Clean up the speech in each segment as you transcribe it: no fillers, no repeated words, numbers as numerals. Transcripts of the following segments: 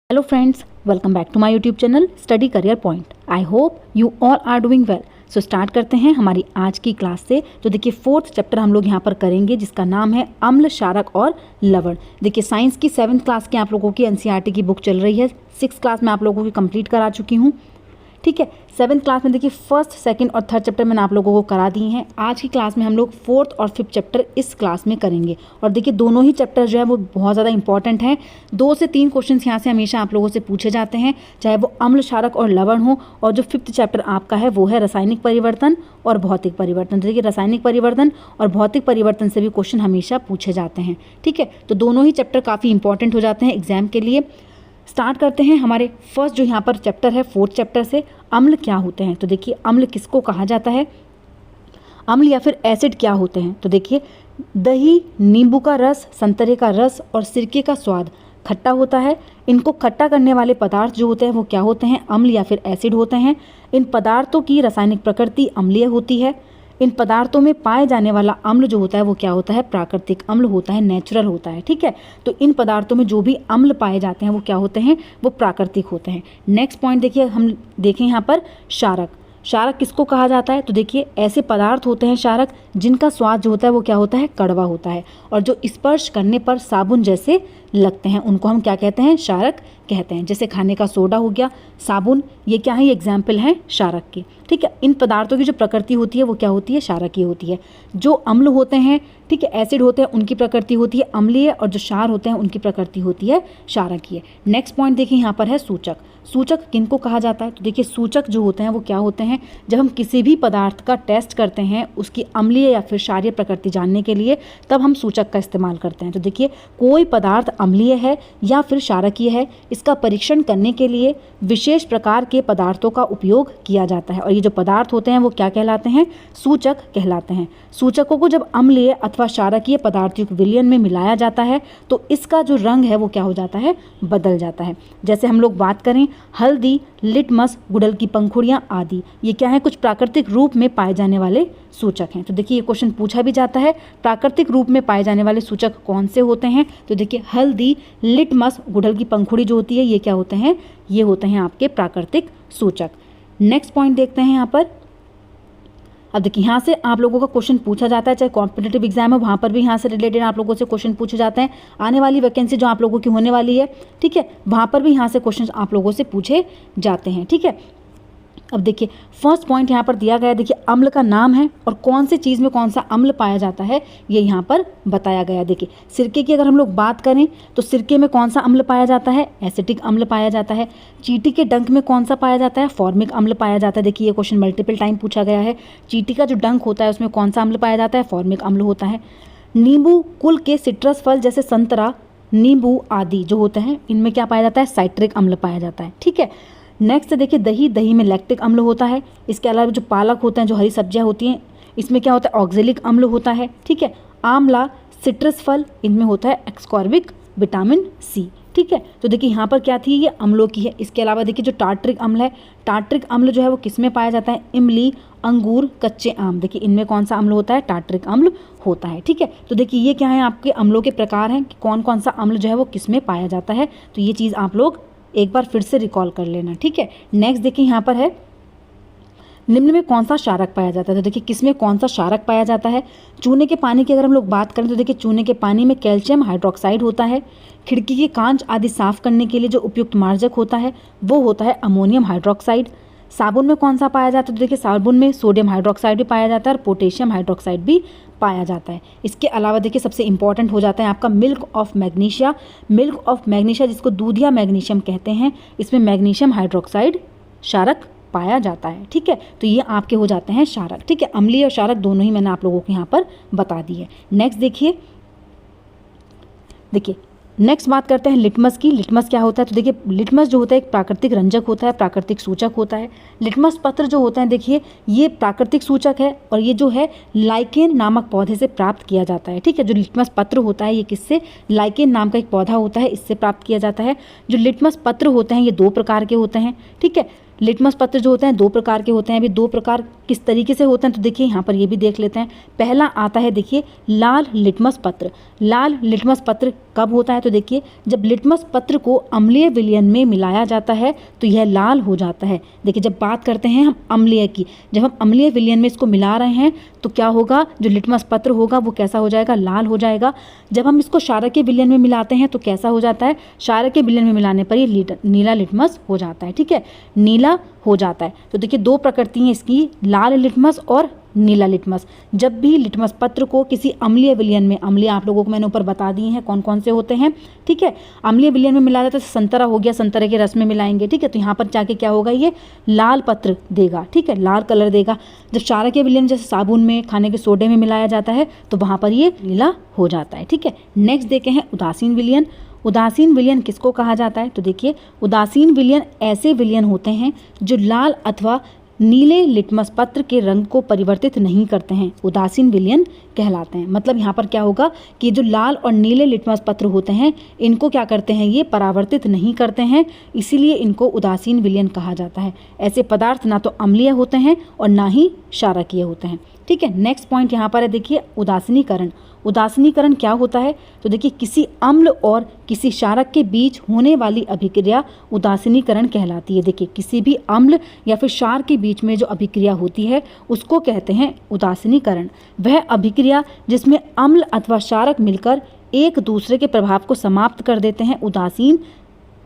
Hello friends, welcome back to my YouTube channel Study Career Point. I hope you all are doing well. So start करते हैं हमारी आज की class से। तो देखिए फोर्थ चैप्टर हम लोग यहाँ पर करेंगे जिसका नाम है अम्ल, क्षारक और लवण। देखिए साइंस की 7th क्लास की आप लोगों की एनसीईआरटी की बुक चल रही है। 6th क्लास में आप लोगों की कंप्लीट करा चुकी हूँ, ठीक है। 7th क्लास में देखिए फर्स्ट, सेकंड और थर्ड चैप्टर मैंने आप लोगों को करा दिए हैं। आज की क्लास में हम लोग 4th और 5th चैप्टर इस क्लास में करेंगे। और देखिए दोनों ही चैप्टर जो है वो बहुत ज़्यादा इंपॉर्टेंट हैं। 2 से 3 क्वेश्चंस यहाँ से हमेशा आप लोगों से पूछे जाते हैं, चाहे वो अम्ल, क्षारक और लवण हो। और जो 5th चैप्टर आपका है वो है रासायनिक परिवर्तन और भौतिक परिवर्तन। तो देखिए रासायनिक परिवर्तन और भौतिक परिवर्तन से भी क्वेश्चन हमेशा पूछे जाते हैं, ठीक है। तो दोनों ही चैप्टर काफ़ी इंपॉर्टेंट हो जाते हैं एग्जाम के लिए। स्टार्ट करते हैं हमारे फर्स्ट जो यहाँ पर चैप्टर है 4th चैप्टर से। अम्ल क्या होते हैं? तो देखिए अम्ल किसको कहा जाता है, अम्ल या फिर एसिड क्या होते हैं? तो देखिए दही, नींबू का रस, संतरे का रस और सिरके का स्वाद खट्टा होता है। इनको खट्टा करने वाले पदार्थ जो होते हैं वो क्या होते हैं? अम्ल या फिर एसिड होते हैं। इन पदार्थों की रासायनिक प्रकृति अम्लीय होती है। इन पदार्थों में पाए जाने वाला अम्ल जो होता है वो क्या होता है? प्राकृतिक अम्ल होता है, नेचुरल होता है, ठीक है। तो इन पदार्थों में जो भी अम्ल पाए जाते हैं वो क्या होते हैं? वो प्राकृतिक होते हैं। नेक्स्ट पॉइंट देखिए, हम देखें यहाँ पर क्षारक। क्षारक किसको कहा जाता है? तो देखिए ऐसे पदार्थ होते हैं क्षारक जिनका स्वाद जो होता है वो क्या होता है? कड़वा होता है। और जो स्पर्श करने पर साबुन जैसे लगते हैं उनको हम क्या कहते हैं? क्षारक कहते हैं। जैसे खाने का सोडा हो गया, साबुन, ये क्या है? ये एग्जाम्पल हैं क्षारक की, ठीक है। इन पदार्थों की जो प्रकृति होती है वो क्या होती है? क्षारकीय होती है। जो अम्ल होते हैं, ठीक है, एसिड होते हैं, उनकी प्रकृति होती है अम्लीय। और जो क्षार होते हैं उनकी प्रकृति होती है क्षारकीय। नेक्स्ट पॉइंट देखिए यहाँ पर है सूचक। सूचक किनको कहा जाता है? तो देखिए सूचक जो होते हैं वो क्या होते हैं? जब हम किसी भी पदार्थ का टेस्ट करते हैं उसकी अम्लीय या फिर क्षारीय प्रकृति जानने के लिए, तब हम सूचक का इस्तेमाल करते हैं। तो देखिए कोई पदार्थ अम्लीय है या फिर क्षारकीय है, इसका परीक्षण करने के लिए विशेष प्रकार के पदार्थों का उपयोग किया जाता है। और ये जो पदार्थ होते हैं वो क्या कहलाते हैं? सूचक कहलाते हैं। सूचकों को जब अम्लीय अथवा क्षारकीय पदार्थयुक्त विलयन में मिलाया जाता है तो इसका जो रंग है वो क्या हो जाता है? बदल जाता है। जैसे हम लोग बात करें हल्दी, लिटमस, गुड़हल की पंखुड़ियाँ आदि, ये क्या है? कुछ प्राकृतिक रूप में पाए जाने वाले सूचक हैं। तो देखिए ये क्वेश्चन पूछा भी जाता है, प्राकृतिक रूप में पाए जाने वाले सूचक कौन से होते हैं? तो देखिए हल्दी, लिटमस, गुड़हल की पंखुड़ी जो होती है ये क्या होते हैं? ये होते हैं आपके प्राकृतिक सूचक। नेक्स्ट पॉइंट देखते हैं यहाँ पर। अब देखिए यहाँ से आप लोगों का क्वेश्चन पूछा जाता है, चाहे कॉम्पिटिटिव एग्जाम है वहाँ पर भी यहाँ से रिलेटेड आप लोगों से क्वेश्चन पूछे जाते हैं। आने वाली वैकेंसी जो आप लोगों की होने वाली है, ठीक है, वहाँ पर भी यहाँ से क्वेश्चन आप लोगों से पूछे जाते हैं, ठीक है। अब देखिए फर्स्ट पॉइंट यहाँ पर दिया गया है। देखिए अम्ल का नाम है और कौन सी चीज़ में कौन सा अम्ल पाया जाता है ये यहाँ पर बताया गया है। देखिए सिरके की अगर हम लोग बात करें तो सिरके में कौन सा अम्ल पाया जाता है? एसिटिक अम्ल पाया जाता है। चींटी के डंक में कौन सा पाया जाता है? फॉर्मिक अम्ल पाया जाता है। देखिए ये क्वेश्चन मल्टीपल टाइम पूछा गया है। चींटी का जो डंक होता है उसमें कौन सा अम्ल पाया जाता है? फॉर्मिक अम्ल होता है। नींबू कुल के सिट्रस फल जैसे संतरा, नींबू आदि जो होते हैं इनमें क्या पाया जाता है? साइट्रिक अम्ल पाया जाता है, ठीक है। नेक्स्ट देखिए दही, दही में लैक्टिक अम्ल होता है। इसके अलावा जो पालक होते हैं, जो हरी सब्जियां होती हैं, इसमें क्या होता है? ऑक्जेलिक अम्ल होता है, ठीक है। आंवला, सिट्रस फल, इनमें होता है एक्सकॉर्बिक विटामिन सी, ठीक है। तो देखिए यहाँ पर क्या थी? ये अम्लों की है। इसके अलावा देखिए जो टार्ट्रिक अम्ल है, टार्ट्रिक अम्ल जो है वो किस में पाया जाता है? इमली, अंगूर, कच्चे आम, देखिए इनमें कौन सा अम्ल होता है? टार्ट्रिक अम्ल होता है, ठीक है। तो देखिए ये क्या है? आपके अम्लों के प्रकार हैं कि कौन कौन सा अम्ल जो है वो किस में पाया जाता है। तो ये चीज़ आप लोग एक बार फिर से रिकॉल कर लेना, ठीक है। नेक्स्ट देखिए यहाँ पर है निम्न में कौन सा क्षारक पाया जाता है? तो देखिए किसमें कौन सा क्षारक पाया जाता है? चूने के पानी की अगर हम लोग बात करें तो देखिए चूने के पानी में कैल्शियम हाइड्रोक्साइड होता है। खिड़की के कांच आदि साफ करने के लिए जो उपयुक्त मार्जक होता है वो होता है अमोनियम हाइड्रोक्साइड। साबुन में कौन सा पाया जाता है? तो देखिए साबुन में सोडियम हाइड्रोक्साइड भी पाया जाता है और पोटेशियम हाइड्रोक्साइड भी पाया जाता है। इसके अलावा देखिए सबसे इंपॉर्टेंट हो जाता है आपका milk of magnesia. Milk of magnesia जिसको दूधिया मैग्नीशियम कहते हैं, इसमें मैग्नीशियम हाइड्रोक्साइड क्षारक पाया जाता है, ठीक है। तो ये आपके हो जाते हैं क्षारक, ठीक है। अम्लीय और क्षारक दोनों ही मैंने आप लोगों को यहाँ पर बता दी है। नेक्स्ट देखिए, देखिए नेक्स्ट बात करते हैं लिटमस की। लिटमस क्या होता है? तो देखिए लिटमस जो होता है एक प्राकृतिक रंजक होता है, प्राकृतिक सूचक होता है। लिटमस पत्र जो होता है देखिए ये प्राकृतिक सूचक है और ये जो है लाइकेन नामक पौधे से प्राप्त किया जाता है, ठीक है। जो लिटमस पत्र होता है ये किससे? लाइकेन नाम का एक पौधा होता है, इससे प्राप्त किया जाता है। जो लिटमस पत्र होते हैं ये 2 प्रकार के होते हैं, ठीक है। लिटमस पत्र जो होते हैं 2 प्रकार के होते हैं। अभी 2 प्रकार किस तरीके से होते हैं तो देखिए यहाँ पर ये भी देख लेते हैं। पहला आता है देखिए लाल लिटमस पत्र। लाल लिटमस पत्र कब होता है? तो देखिए जब लिटमस पत्र को अम्लीय विलयन में मिलाया जाता है तो यह लाल हो जाता है। देखिए जब बात करते हैं हम अम्लीय की, जब हम अम्लीय विलयन में इसको मिला रहे हैं तो क्या होगा, जो लिटमस पत्र होगा वो कैसा हो जाएगा, लाल हो जाएगा। जब हम इसको क्षारकीय विलयन में मिलाते हैं तो कैसा हो जाता है, क्षारकीय विलयन में मिलाने पर ये नीला लिटमस हो जाता है। ठीक है, नीला हो जाता है। तो देखिए दो प्रकृति हैं इसकी, लाल लिटमस और नीला लिटमस। जब भी लिटमस पत्र को किसी अम्लीय विलयन में, अम्लीय आप लोगों को मैंने ऊपर बता दिए हैं कौन कौन से होते हैं, ठीक है, अम्लीय विलयन में मिलाया जाता है, संतरा हो गया, संतरे के रस में मिलाएंगे, ठीक है, तो यहाँ पर जाके क्या होगा, ये लाल पत्र देगा, ठीक है, लाल कलर देगा। जब क्षारकीय विलयन जैसे साबुन में, खाने के सोडे में मिलाया जाता है तो वहाँ पर ये नीला हो जाता है। ठीक है, नेक्स्ट देखे हैं उदासीन विलयन। उदासीन विलयन किसको कहा जाता है? तो देखिए उदासीन विलयन ऐसे विलयन होते हैं जो लाल अथवा नीले लिटमस पत्र के रंग को परिवर्तित नहीं करते हैं, उदासीन विलयन कहलाते हैं। मतलब यहाँ पर क्या होगा कि जो लाल और नीले लिटमस पत्र होते हैं इनको क्या करते हैं, ये परावर्तित नहीं करते हैं, इसीलिए इनको उदासीन विलयन कहा जाता है। ऐसे पदार्थ ना तो अम्लीय होते हैं और ना ही क्षारकीय होते हैं। ठीक है, नेक्स्ट पॉइंट यहाँ पर है, देखिए उदासीनीकरण। उदासीनीकरण क्या होता है? तो देखिए किसी अम्ल और किसी क्षारक के बीच होने वाली अभिक्रिया उदासीनीकरण कहलाती है। देखिए किसी भी अम्ल या फिर क्षार के बीच में जो अभिक्रिया होती है उसको कहते हैं उदासीनीकरण। वह अभिक्रिया जिसमें अम्ल अथवा क्षारक मिलकर एक दूसरे के प्रभाव को समाप्त कर देते हैं, उदासीन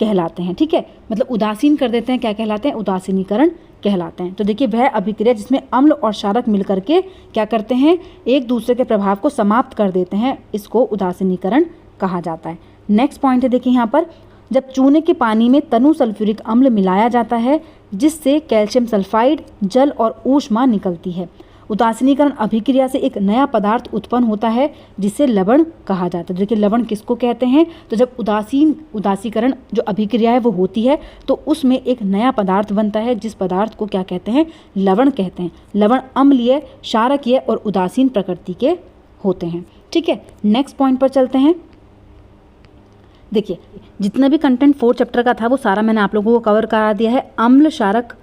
कहलाते हैं। ठीक है, मतलब उदासीन कर देते हैं, क्या कहलाते हैं, उदासीनीकरण कहलाते हैं। तो देखिए वह अभिक्रिया जिसमें अम्ल और क्षारक मिलकर के क्या करते हैं, एक दूसरे के प्रभाव को समाप्त कर देते हैं, इसको उदासीनीकरण कहा जाता है। नेक्स्ट पॉइंट है, देखिए यहाँ पर जब चूने के पानी में तनु सल्फ्यूरिक अम्ल मिलाया जाता है जिससे कैल्शियम सल्फाइड, जल और ऊष्मा निकलती है, उदासीनीकरण अभिक्रिया से एक नया पदार्थ उत्पन्न होता है जिसे लवण कहा जाता है। देखिए लवण किसको कहते हैं? तो जब उदासीकरण जो अभिक्रिया है वो होती है तो उसमें एक नया पदार्थ बनता है जिस पदार्थ को क्या कहते हैं, लवण कहते हैं। लवण अम्लीय, क्षारकीय और उदासीन प्रकृति के होते हैं। ठीक है, नेक्स्ट पॉइंट पर चलते हैं। देखिए जितना भी कंटेंट 4 चैप्टर का था वो सारा मैंने आप लोगों को कवर करा दिया है। अम्ल, क्षारक,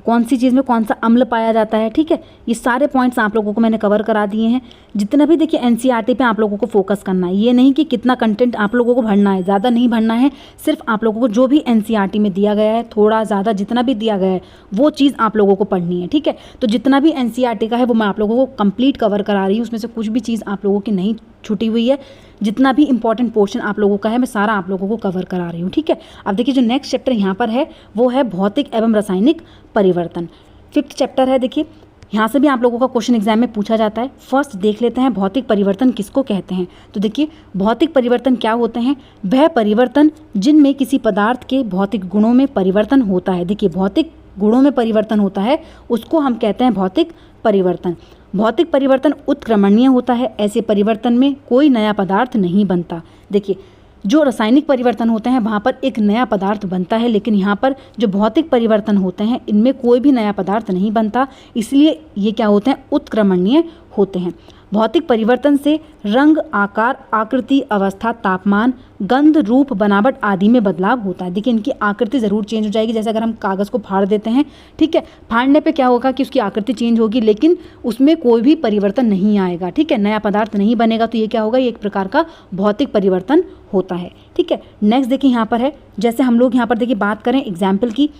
कौन सी चीज़ में कौन सा अम्ल पाया जाता है, ठीक है, ये सारे पॉइंट्स आप लोगों को मैंने कवर करा दिए हैं। जितना भी देखिए एनसीईआरटी पे आप लोगों को फोकस करना है, ये नहीं कि कितना कंटेंट आप लोगों को भरना है, ज़्यादा नहीं भरना है, सिर्फ आप लोगों को जो भी एनसीईआरटी में दिया गया है, थोड़ा ज़्यादा जितना भी दिया गया है वो चीज़ आप लोगों को पढ़नी है। ठीक है, तो जितना भी एनसीईआरटी का है वो मैं आप लोगों को कंप्लीट कवर करा रही हूँ, उसमें से कुछ भी चीज़ आप लोगों की नहीं छुटी हुई है। जितना भी इंपॉर्टेंट पोर्शन आप लोगों का है मैं सारा आप लोगों को कवर करा रही हूँ। ठीक है, अब देखिए जो नेक्स्ट चैप्टर यहाँ पर है वो है भौतिक एवं रासायनिक परिवर्तन। 5th चैप्टर है। देखिए यहाँ से भी आप लोगों का क्वेश्चन एग्जाम में पूछा जाता है। फर्स्ट देख लेते हैं भौतिक परिवर्तन किसको कहते हैं। तो देखिए भौतिक परिवर्तन क्या होते हैं? वह परिवर्तन जिनमें किसी पदार्थ के भौतिक गुणों में परिवर्तन होता है। देखिए भौतिक गुणों में परिवर्तन होता है उसको हम कहते हैं भौतिक परिवर्तन। भौतिक परिवर्तन उत्क्रमणीय होता है, ऐसे परिवर्तन में कोई नया पदार्थ नहीं बनता। देखिए जो रासायनिक परिवर्तन होते हैं वहाँ पर एक नया पदार्थ बनता है, लेकिन यहाँ पर जो भौतिक परिवर्तन होते हैं इनमें कोई भी नया पदार्थ नहीं बनता, इसलिए ये क्या होते हैं, उत्क्रमणीय होते हैं। भौतिक परिवर्तन से रंग, आकार, आकृति, अवस्था, तापमान, गंध, रूप, बनावट आदि में बदलाव होता है। देखिए इनकी आकृति ज़रूर चेंज हो जाएगी। जैसे अगर हम कागज़ को फाड़ देते हैं, ठीक है, फाड़ने पे क्या होगा कि उसकी आकृति चेंज होगी, लेकिन उसमें कोई भी परिवर्तन नहीं आएगा। ठीक है, नया पदार्थ नहीं बनेगा, तो ये क्या होगा, ये एक प्रकार का भौतिक परिवर्तन होता है। ठीक है, नेक्स्ट देखिए यहाँ पर है, जैसे हम लोग यहाँ पर देखिए बात करें एग्जाम्पल की,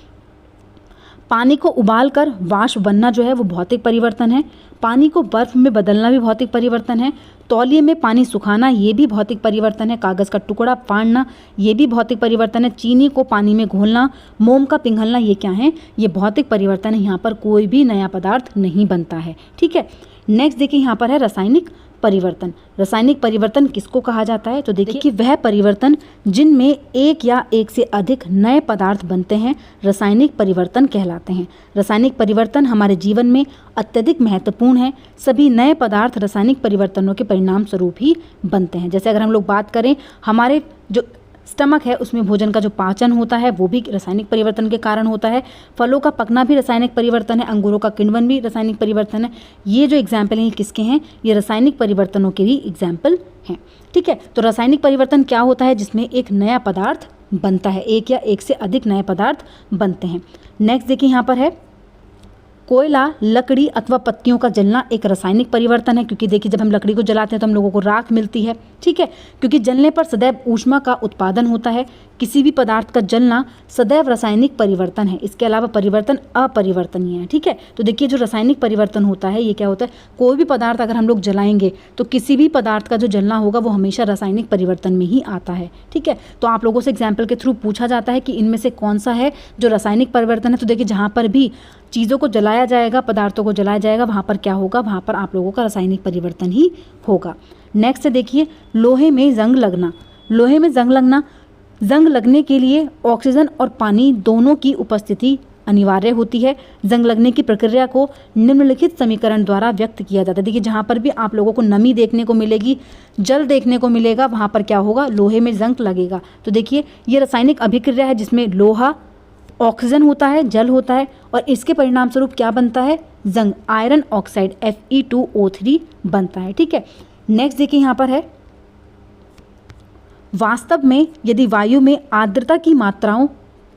पानी को उबालकर वाष्प बनना जो है वो भौतिक परिवर्तन है। पानी को बर्फ में बदलना भी भौतिक परिवर्तन है। तौलिए में पानी सुखाना ये भी भौतिक परिवर्तन है। कागज़ का टुकड़ा फाड़ना ये भी भौतिक परिवर्तन है। चीनी को पानी में घोलना, मोम का पिघलना, ये क्या है, ये भौतिक परिवर्तन है। यहाँ पर कोई भी नया पदार्थ नहीं बनता है। ठीक है, नेक्स्ट देखिए यहाँ पर है रासायनिक परिवर्तन। रासायनिक परिवर्तन किसको कहा जाता है? तो देखिए वह परिवर्तन जिनमें एक या एक से अधिक नए पदार्थ बनते हैं रासायनिक परिवर्तन कहलाते हैं। रासायनिक परिवर्तन हमारे जीवन में अत्यधिक महत्वपूर्ण है। सभी नए पदार्थ रासायनिक परिवर्तनों के परिणाम स्वरूप ही बनते हैं। जैसे अगर हम लोग बात करें, हमारे जो स्टमक है उसमें भोजन का जो पाचन होता है वो भी रासायनिक परिवर्तन के कारण होता है। फलों का पकना भी रासायनिक परिवर्तन है। अंगूरों का किण्वन भी रासायनिक परिवर्तन है। ये जो एग्जाम्पल हैं किसके हैं, ये रासायनिक परिवर्तनों के भी एग्जाम्पल हैं। ठीक है, तो रासायनिक परिवर्तन क्या होता है, जिसमें एक नया पदार्थ बनता है, एक या एक से अधिक नए पदार्थ बनते हैं। नेक्स्ट देखिए यहाँ पर है कोयला, लकड़ी अथवा पत्तियों का जलना एक रासायनिक परिवर्तन है, क्योंकि देखिए जब हम लकड़ी को जलाते हैं तो हम लोगों को राख मिलती है। ठीक है, क्योंकि जलने पर सदैव ऊष्मा का उत्पादन होता है। किसी भी पदार्थ का जलना सदैव रासायनिक परिवर्तन है, इसके अलावा परिवर्तन अपरिवर्तनीय है। ठीक है, तो देखिए जो रासायनिक परिवर्तन होता है ये क्या होता है, कोई भी पदार्थ अगर हम लोग जलाएंगे तो किसी भी पदार्थ का जो जलना होगा वो हमेशा रासायनिक परिवर्तन में ही आता है। ठीक है, तो आप लोगों से एग्जाम्पल के थ्रू पूछा जाता है कि इनमें से कौन सा है जो रासायनिक परिवर्तन है। तो देखिए जहाँ पर भी चीज़ों को जलाया जाएगा, पदार्थों को जलाया जाएगा, वहाँ पर क्या होगा, वहाँ पर आप लोगों का रासायनिक परिवर्तन ही होगा। नेक्स्ट है देखिए लोहे में जंग लगना। लोहे में जंग लगना, जंग लगने के लिए ऑक्सीजन और पानी दोनों की उपस्थिति अनिवार्य होती है। जंग लगने की प्रक्रिया को निम्नलिखित समीकरण द्वारा व्यक्त किया जाता है। देखिए जहाँ पर भी आप लोगों को नमी देखने को मिलेगी, जल देखने को मिलेगा, वहाँ पर क्या होगा, लोहे में जंग लगेगा। तो देखिए ये रासायनिक अभिक्रिया है जिसमें लोहा, ऑक्सीजन होता है, जल होता है और इसके परिणाम स्वरूप क्या बनता है, जंग, आयरन ऑक्साइड Fe2O3 बनता है। ठीक है, नेक्स्ट देखिए यहाँ पर है वास्तव में यदि वायु में आर्द्रता की मात्राओं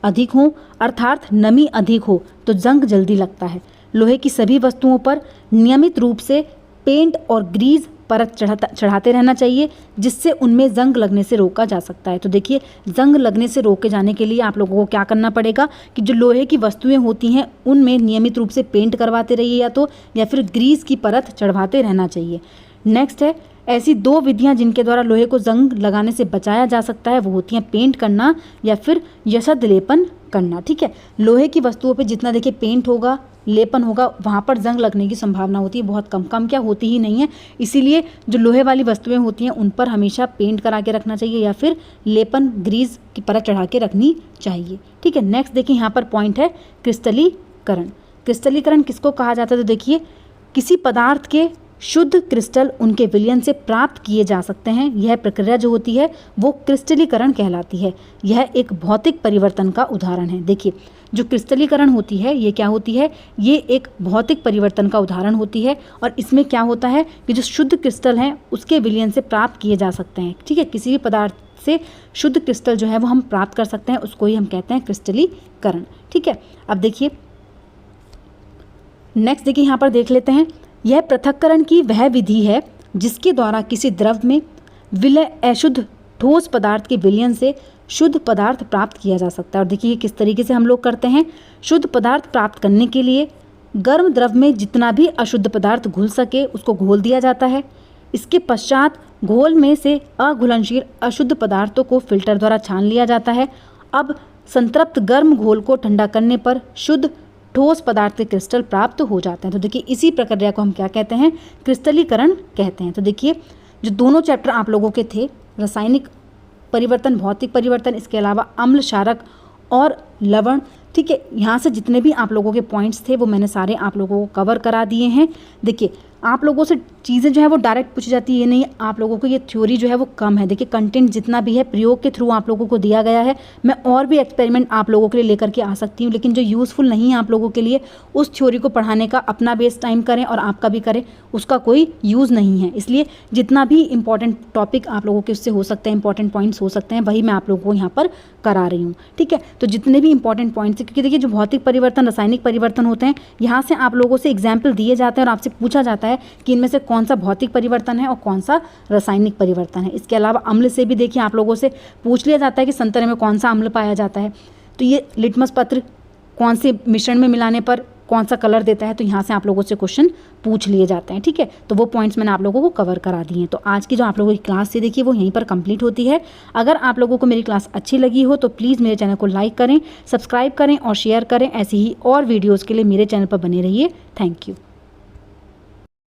अधिक हो अर्थात नमी अधिक हो तो जंग जल्दी लगता है। लोहे की सभी वस्तुओं पर नियमित रूप से पेंट और ग्रीस परत चढ़ाते रहना चाहिए जिससे उनमें जंग लगने से रोका जा सकता है। तो देखिए जंग लगने से रोके जाने के लिए आप लोगों को क्या करना पड़ेगा कि जो लोहे की वस्तुएं होती हैं उनमें नियमित रूप से पेंट करवाते रहिए या फिर ग्रीस की परत चढ़वाते रहना चाहिए। नेक्स्ट है ऐसी दो विधियां जिनके द्वारा लोहे को जंग लगाने से बचाया जा सकता है, वो होती हैं पेंट करना या फिर यशद लेपन करना। ठीक है, लोहे की वस्तुओं पे जितना देखिए पेंट होगा, लेपन होगा, वहाँ पर जंग लगने की संभावना होती है बहुत कम, कम क्या होती ही नहीं है। इसीलिए जो लोहे वाली वस्तुएं होती हैं उन पर हमेशा पेंट करा के रखना चाहिए या फिर लेपन ग्रीस की परत चढ़ा के रखनी चाहिए। ठीक है, नेक्स्ट देखिए यहाँ पर पॉइंट है क्रिस्टलीकरण। क्रिस्टलीकरण किसको कहा जाता है, तो देखिए किसी पदार्थ के शुद्ध क्रिस्टल उनके विलयन से प्राप्त किए जा सकते हैं। यह प्रक्रिया जो होती है वो क्रिस्टलीकरण कहलाती है। यह एक भौतिक परिवर्तन का उदाहरण है। देखिए जो क्रिस्टलीकरण होती है ये क्या होती है, ये एक भौतिक परिवर्तन का उदाहरण होती है और इसमें क्या होता है कि जो शुद्ध क्रिस्टल हैं उसके विलयन से प्राप्त किए जा सकते हैं। ठीक है, किसी भी पदार्थ से शुद्ध क्रिस्टल जो है वो हम प्राप्त कर सकते हैं, उसको ही हम कहते हैं क्रिस्टलीकरण। ठीक है, अब देखिए नेक्स्ट देखिए यहाँ पर देख लेते हैं, यह पृथक्करण की वह विधि है जिसके द्वारा किसी द्रव में विलय अशुद्ध ठोस पदार्थ के विलयन से शुद्ध पदार्थ प्राप्त किया जा सकता है। और देखिए किस तरीके से हम लोग करते हैं, शुद्ध पदार्थ प्राप्त करने के लिए गर्म द्रव में जितना भी अशुद्ध पदार्थ घुल सके उसको घोल दिया जाता है। इसके पश्चात घोल में से अघुलनशील अशुद्ध पदार्थों को फिल्टर द्वारा छान लिया जाता है। अब संतृप्त गर्म घोल को ठंडा करने पर शुद्ध ठोस पदार्थ के क्रिस्टल प्राप्त हो जाते हैं। तो देखिए इसी प्रक्रिया को हम क्या कहते हैं, क्रिस्टलीकरण कहते हैं। तो देखिए जो दोनों चैप्टर आप लोगों के थे, रासायनिक परिवर्तन, भौतिक परिवर्तन, इसके अलावा अम्ल, क्षारक और लवण, ठीक है, यहाँ से जितने भी आप लोगों के पॉइंट्स थे वो मैंने सारे आप लोगों को कवर करा दिए हैं। देखिए आप लोगों से चीज़ें जो है वो डायरेक्ट पूछी जाती है, ये नहीं आप लोगों को ये थ्योरी जो है वो कम है। देखिए कंटेंट जितना भी है प्रयोग के थ्रू आप लोगों को दिया गया है। मैं और भी एक्सपेरिमेंट आप लोगों के लिए लेकर के आ सकती हूँ, लेकिन जो यूज़फुल नहीं है आप लोगों के लिए उस थ्योरी को पढ़ाने का अपना बेस टाइम करें और आपका भी करें, उसका कोई यूज़ नहीं है। इसलिए जितना भी इंपॉर्टेंट टॉपिक आप लोगों के उससे हो सकते हैं, इंपॉर्टेंट पॉइंट्स हो सकते हैं, वही मैं आप लोगों को यहाँ पर करा रही हूँ। ठीक है, तो जितने भी इंपॉर्टेंट पॉइंट्स हैं, क्योंकि देखिए जो भौतिक परिवर्तन, रासायनिक परिवर्तन होते हैं, यहाँ से आप लोगों से एग्जाम्पल दिए जाते हैं और आपसे पूछा जाता है कि इनमें से कौन सा भौतिक परिवर्तन है और कौन सा रासायनिक परिवर्तन है। इसके अलावा अम्ल से भी देखिए आप लोगों से पूछ लिया जाता है कि संतरे में कौन सा अम्ल पाया जाता है, तो ये लिटमस पत्र कौन से मिश्रण में मिलाने पर कौन सा कलर देता है, तो यहाँ से आप लोगों से क्वेश्चन पूछ लिए जाते हैं। ठीक है, तो वो पॉइंट्स मैंने आप लोगों को कवर करा दिए हैं। तो आज की जो आप लोगों की क्लास थी देखिए वो यहीं पर कंप्लीट होती है। अगर आप लोगों को मेरी क्लास अच्छी लगी हो तो प्लीज़ मेरे चैनल को लाइक करें, सब्सक्राइब करें और शेयर करें। ऐसी ही और वीडियोज़ के लिए मेरे चैनल पर बने रहिए। Thank you.